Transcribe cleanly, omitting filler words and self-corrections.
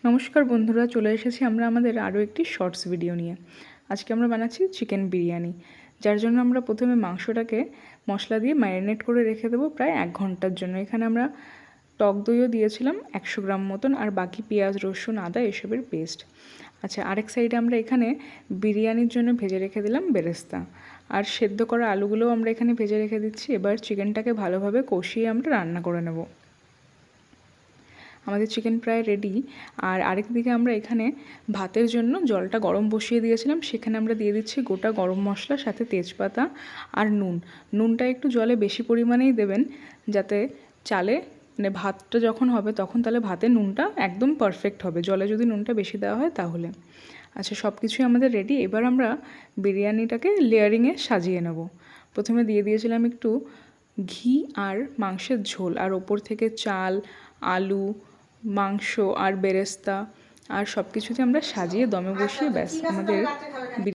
নমস্কার বন্ধুরা, চলে এসেছি আমরা আমাদের আরও একটি শর্টস ভিডিও নিয়ে। আজকে আমরা বানাচ্ছি চিকেন বিরিয়ানি, যার জন্য আমরা প্রথমে মাংসটাকে মশলা দিয়ে ম্যারিনেট করে রেখে দেবো প্রায় 1 ঘন্টার জন্য। এখানে আমরা টক দইও দিয়েছিলাম 100 গ্রাম মতন, আর বাকি পেঁয়াজ, রসুন, আদা এসবের পেস্ট। আচ্ছা, আরেক সাইডে আমরা এখানে বিরিয়ানির জন্য ভেজে রেখে দিলাম বেরেস্তা, আর সেদ্ধ করা আলুগুলোও আমরা এখানে ভেজে রেখে দিচ্ছি। এবার চিকেনটাকে ভালোভাবে কষিয়ে আমরা রান্না করে নেব। আমাদের চিকেন প্রায় রেডি। আর আরেক দিকে আমরা এখানে ভাতের জন্য জলটা গরম বসিয়ে দিয়েছিলাম, সেখানে আমরা দিয়ে দিচ্ছি গোটা গরম মশলা, সাথে তেজপাতা আর নুনটা একটু জলে বেশি পরিমাণেই দেবেন, যাতে চালে মানে ভাতটা যখন হবে তখন তাহলে ভাতে নুনটা একদম পারফেক্ট হবে। জলে যদি নুনটা বেশি দেওয়া হয় তাহলে। আচ্ছা, সব কিছুই আমাদের রেডি। এবার আমরা বিরিয়ানিটাকে লেয়ারিংয়ে সাজিয়ে নেব। প্রথমে দিয়ে দিয়েছিলাম একটু ঘি আর মাংসের ঝোল, আর ওপর থেকে চাল, আলু, মাংস আর বেরেস্তা আর সব কিছুতে আমরা সাজিয়ে দমে বসিয়ে ব্যাস আমাদের